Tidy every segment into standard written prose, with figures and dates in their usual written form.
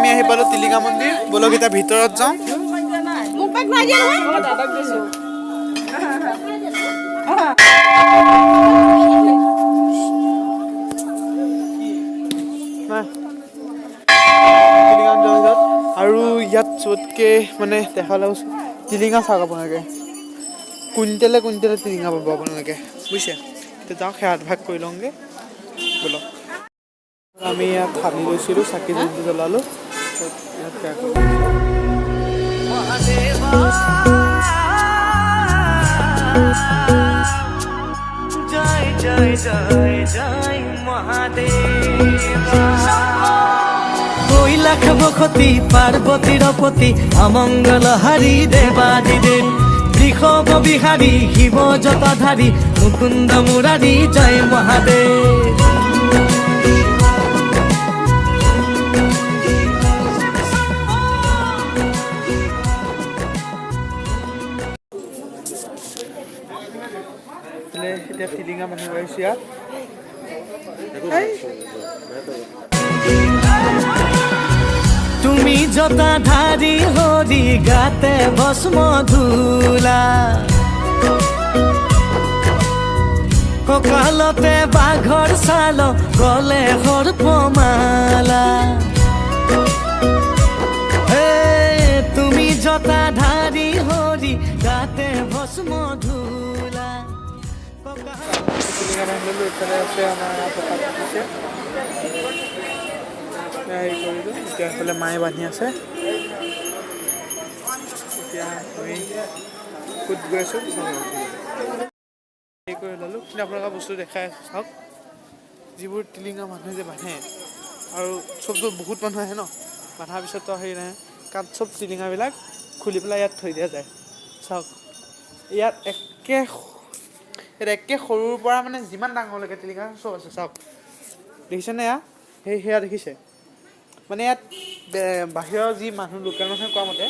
আমি আহি পালো টিলিঙা মন্দিৰ বলক এতিয়া ভিতৰত যাওঁ আৰু ইয়াত চবতকে মানে দেখা লাগছে টিলিঙা চাওক আপোনালোকে কুইণ্টেলে কুইণ্টেলে টিলিঙা পাব আপোনালোকে বুজিছে এতিয়া যাওঁ সেয়া ভাগ কৰি লওঁগৈ বলক আমি ইয়াত থালি লৈছিলোঁ চাকি জুইটো জ্বলালোঁ ইয়াত সেয়া জয় জয় জয় মহাদেবা কৈলাখ বখতি পার্বতীর পতি অমঙ্গল হারি দেবাদিদেব বৃষভ বিহারী শিব জটাধারী মুকুন্দ মুরারি জয় মহাদেব এতিয়া টিলিঙা মানুহ আহিছে ইয়াত তুমি জটাধারী হরি গাতে ভস্ম ধুলা ককালতে বাঘৰ ছাল গলে সৰ্পমালা তুমি জটাধাৰী হৰি গাতে ভস্ম ধুলা টিলিঙা বান্ধি ল'লোঁ এইফালে আছে আমাৰ প্ৰসাদ দিছে হেৰি কৰিলোঁ এতিয়া এইফালে মায়ে বান্ধি আছে এতিয়া আমি ক'ত গৈ আছোঁ হেৰি কৰি ল'লোঁ কিন্তু আপোনালোকৰ বস্তু দেখাই আছোঁ চাওক যিবোৰ টিলিঙা মানুহে যে বান্ধে আৰু চবটো বহুত মানুহ আহে ন বান্ধাৰ পিছততো হেৰি নাহে কাৰণ চব টিলিঙাবিলাক খুলি পেলাই ইয়াত থৈ দিয়া যায় চাওক ইয়াত একে সৰুৰ পৰা মানে যিমান ডাঙৰলৈকে টিলিঙা চব আছে চাওক দেখিছেনে এয়া সেয়া দেখিছে মানে ইয়াত বাহিৰৰ যি মানুহ লোকেল মানুহে কোৱা মতে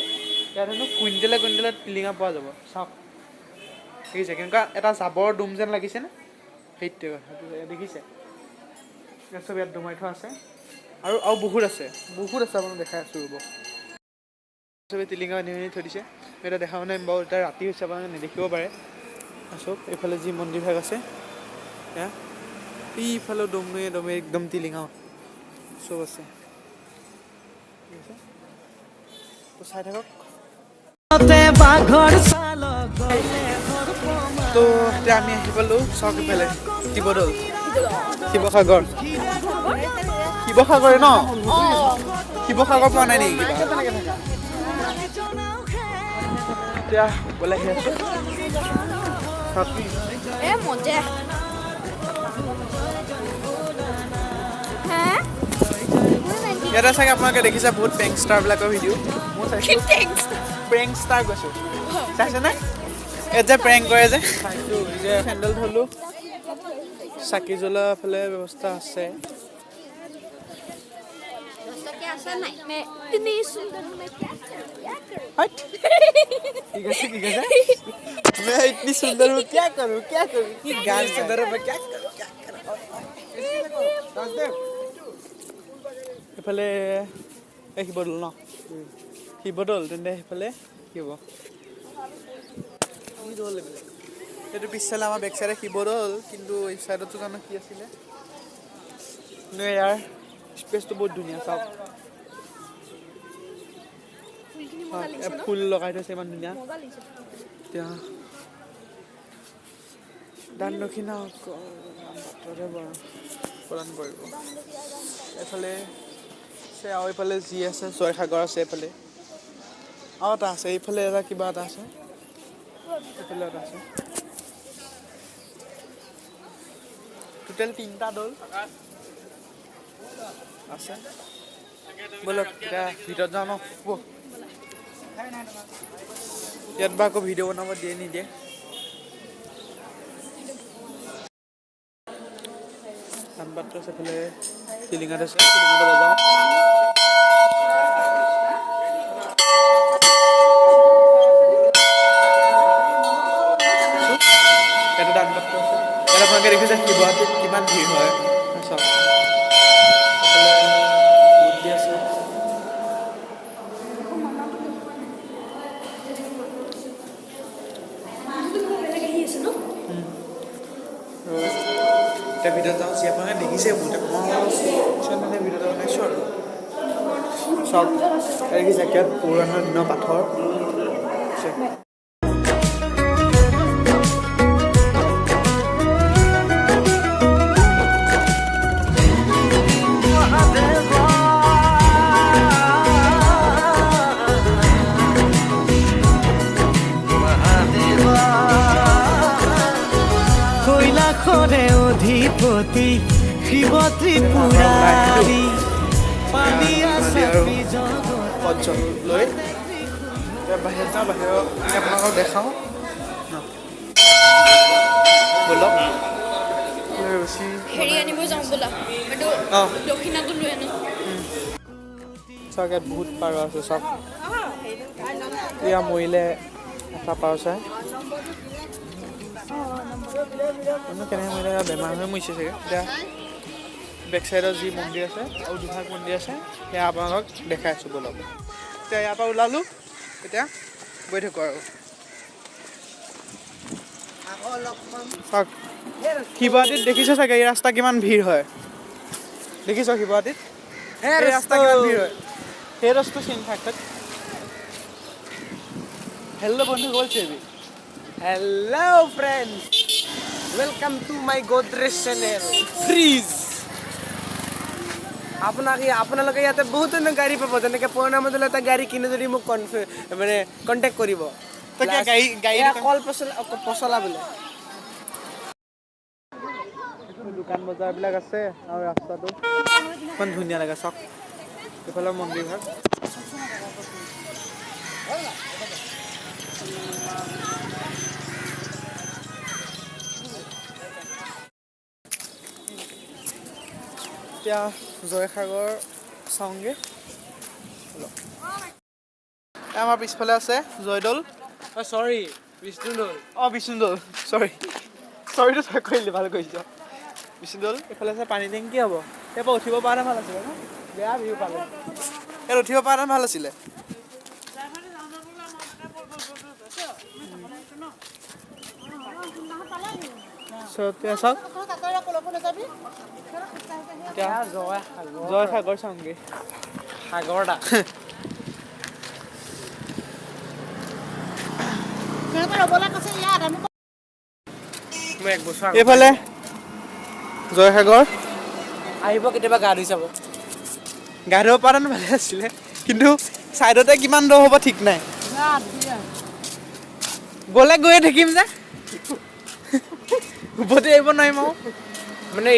ইয়াত হেনো কুইণ্টেলে কুইণ্টেলে টিলিঙা পোৱা যাব চাওক দেখিছে কেনেকুৱা এটা জাবৰ ডুম যেন লাগিছেনে সেইটোৱে কথাটো দেখিছে চব ইয়াত ডুমাই থোৱা আছে আৰু বহুত আছে আপোনাক দেখাই আছোঁ ৰ'ব চবে টিলিঙা বান্ধি বান্ধি থৈ দিছে এটা দেখা মানে বাৰু এতিয়া ৰাতি হৈছে আপোনালোকে নেদেখিব পাৰে চব এইফালে যি মন্দিৰ ভাগ আছে এয়া এইফালে দমে একদম টিলিঙা চব আছে তো চাই থাকক তো এতিয়া আমি আহি পালোঁ চাওক ইফালে শিৱদৌল শিৱসাগৰে ন শিৱসাগৰ পোৱা নাই নেকি এতিয়া বোলে আহি আছোঁ ইয়াতে চাগে আপোনালোকে দেখিছে বহুত প্ৰেংক ষ্টাৰবিলাকৰ ভিডিঅ' মই চাইছোঁ প্ৰেংক ষ্টাৰ গৈছোঁ চাইছেনে ইয়াত যে প্ৰেংক কৰে যে চাইছোঁ যে চেণ্ডেল থ'লোঁ চাকি জ্বলা ফালে ব্যৱস্থা আছে ঠিক আছে मैं इतनी सुंदर हूँ क्या करूँ कि गान सुंदर है मैं क्या करूँ এইফালে শিৱদৌল ন শিৱদৌল তেন্তে সেইফালে কি হ'ব এইটো পিছফালে আমাৰ বেক চাইডে শিৱদৌল কিন্তু এই চাইডতো জানো কি আছিলে কিন্তু ইয়াৰ স্পেচটো বহুত ধুনীয়া চাওক ফুল লগাই থৈছে ইমান ধুনীয়া এতিয়া দান দক্ষিণা প্ৰদান কৰিব এইফালে আৰু এইফালে যি আছে জয়সাগৰ আছে এইফালে আৰু এটা আছে এইফালে এটা কিবা এটা আছে এইফালে এটা আছে টোটেল 3টা দৌল আছে বলক এতিয়া ভিতৰত যাওঁ ন ইয়াত বা আকৌ ভিডিঅ' বনাব দিয়ে নিদিয়ে ধানপাত্ৰ আছে এইফালে টিলিঙাত আছে টিলিঙাটো বজাওঁ ইয়াতে ধানপাত্ৰ আছে ইয়াত আপোনালোকে দেখিছে শিৱৰাত্ৰিত কিমান ভিৰ হয় চাওক বুদ্ধি আছে ভিডিঅ' যাওঁ যি আপোনালোকে দেখিছে বহুতে মানে ভিডিঅ' এটা বনাইছোঁ আৰু চব দেখিছে কিয় পুৰণা দিনৰ পাথৰ আছে। কৈলাসৰে অধিপতি শিৱ ত্ৰিপুৰাৰী পানী আছে জগত পঞ্চম লৈ বাহিৰত যাওঁ বাহিৰত আপোনালোকক দেখাওঁ ব'লক বেছি হেৰি আনিব যাওঁ বোলা এইটো অঁ দক্ষিণাটো লৈ আনো চাওক ইয়াত বহুত পাৰ আছে চাওক এয়া মৰিলে এটা পাৰ চাই কেনেকৈ মৰিলে বেমাৰ হৈ মৰিছে চাগে এতিয়া বেক চাইডত যি মন্দিৰ আছে আৰু দুভাগ মন্দিৰ আছে সেয়া আপোনালোকক দেখাই আছোঁ ব'লক এতিয়া ইয়াৰ পৰা ওলালোঁ এতিয়া গৈ থাকোঁ আৰু চাওক শিৱৰাত্ৰিত দেখিছে চাগে এই ৰাস্তা কিমান ভিৰ হয় দেখিছ শিৱৰাত্ৰিত এই ৰাস্তা কিমান ভিৰ হয় সেই ৰাস্তা চিন থাকত হেল্ল' বন্ধু বলছে Hello friends, welcome to my Godrej channel. Freeze. আপোনালোকে ইয়াতে বহুত ধৰণৰ গাড়ী পাব যেনেকৈ পুৰণা মডেলৰ এটা গাড়ী কিনে যদি মোক মানে কণ্টেক্ট কৰিব গাড়ী কল পচলা বোলে দোকান বজাৰবিলাক আছে আৰু ৰাস্তাটো ইমান ধুনীয়া লাগে চাওক এইফালে মন্দিৰভাগ এতিয়া জয়সাগৰ চাওঁগৈ আমাৰ পিছফালে আছে জয়দৌল চৰি বিষ্ণুদৌল অঁ বিষ্ণুদৌল চৰিটো তই কৰিলি ভাল কৰিছ বিষ্ণুদৌল এইফালে আছে পানী টেংকি হ'ব ইয়াৰ পৰা উঠিব পৰা ভাল আছিলে ন বেয়া ভিউ পালে ইয়াত উঠিব পৰা ভাল আছিলে চাওক জয়সাগৰ চাওঁগৈ সাগৰটা মই এক বছৰ এইফালে জয়সাগৰ আহিব কেতিয়াবা গা ধুই চাব গা ধুব পৰা ভালে আছিলে কিন্তু ছাইডতে কিমান দ হ'ব ঠিক নাই গ'লে গৈয়ে থাকিম যে উভতি আহিব নোৱাৰিম আৰু মানে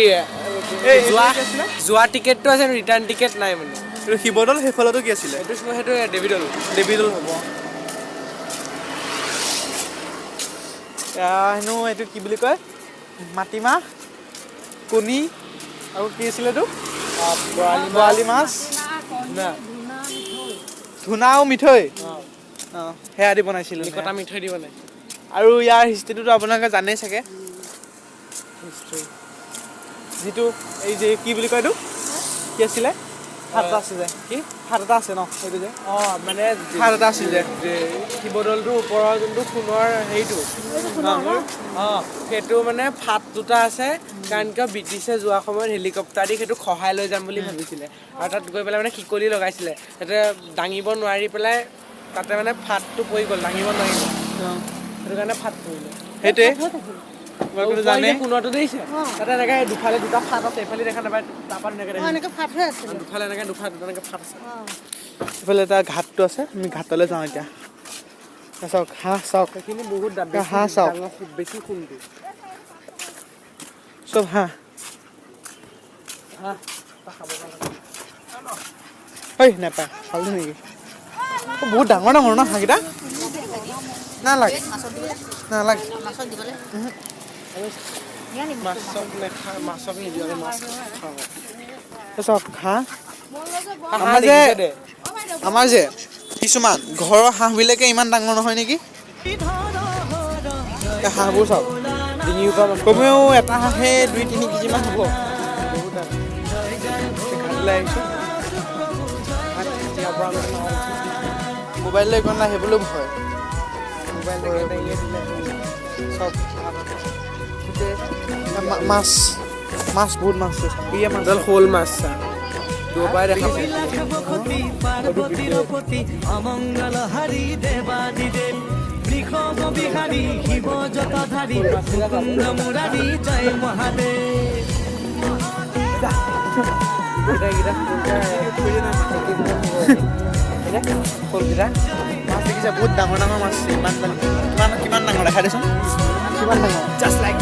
যোৱা টিকেটটো আছে ৰিটাৰ্ণ টিকেট নাই মানে এইটো শিৱদৌল সেইফালতো কি আছিলে সেইটো দেৱীদৌল দেৱীদৌল হ'ব হেনো এইটো কি বুলি কয় মাটিমাহ কণী আৰু কি আছিলে এইটো বৰালি মাছ ধূনা আৰু মিঠৈ অঁ সেয়া দি বনাইছিলোঁ কটা মিঠৈ দি বনাই আৰু ইয়াৰ হিষ্ট্ৰীটোতো আপোনালোকে জানেই চাগে যিটো এই যে কি বুলি কয় এইটো কি আছিলে হাত এটা আছে যে কি হাত এটা আছে ন সেইটো যে অঁ মানে হাত এটা আছিল যে শিৱদৌলটোৰ ওপৰৰ যোনটো সোণৰ হেৰিটো অঁ সেইটো মানে ফাট দুটা আছে কাৰণ কিয় ব্ৰিটিছে যোৱা সময়ত হেলিকপ্টাৰ দি সেইটো খহাই লৈ যাম বুলি ভাবিছিলে আৰু তাত গৈ পেলাই মানে শিকলি লগাইছিলে যাতে দাঙিব নোৱাৰি পেলাই তাতে মানে ফাটটো পৰি গ'ল দাঙিব নোৱাৰিলে সেইটো কাৰণে ফাট পৰিলে সেইটোৱে জানে সোণৰটো দেখিছে তাতে এনেকৈ দুফালে দুটা ফাট আছে এইফালে দেখা নাপায় তাৰপৰা এনেকৈ ফাট হৈ আছে দুফালে এনেকৈ এনেকৈ ফাট আছে এইফালে এটা ঘাটটো আছে আমি ঘাটলৈ যাওঁ এতিয়া চাওক হাঁহ চাওক সেইখিনি বহুত হাঁহ চাওক বেছি সোণটো চব হাঁহ ঐ নাপায় খালি নেকি বহুত ডাঙৰ ডাঙৰ ন হাঁহকেইটা নালাগে নালাগে মাছক নিদিয়ে মাছ চাওক হাঁহ আমাৰ যে কিছুমান ঘৰৰ হাঁহবিলাকে ইমান ডাঙৰ নহয় নেকি হাঁহবোৰ চাওক কমেও এটা হাঁহে 2-3 কেজিমান হ'ব ঘাটলৈ আহিছোঁ মোবাইল লৈ গ'ল আহিবলৈও ভয় মোবাইল চব মাছ মাছ বহুত মাছ আছে ইয়া মাছ এডাল শ'ল মাছ চা দুবাৰ দেখা পাই লাখ বসতি পাৰ্বতীৰ পতি অমংগল হাৰি দেৱাদিদেৱ বৃষভ বিহাৰী শিৱ জটাধাৰী মুকুন্দ মুৰাৰী জয় মহাদেৱ শ'লকেইটা মাছ দেখিছা বহুত ডাঙৰ ডাঙৰ মাছ আছে ইমান কিমান ডাঙৰ দেখা দেচোন কিমান ডাঙৰ just like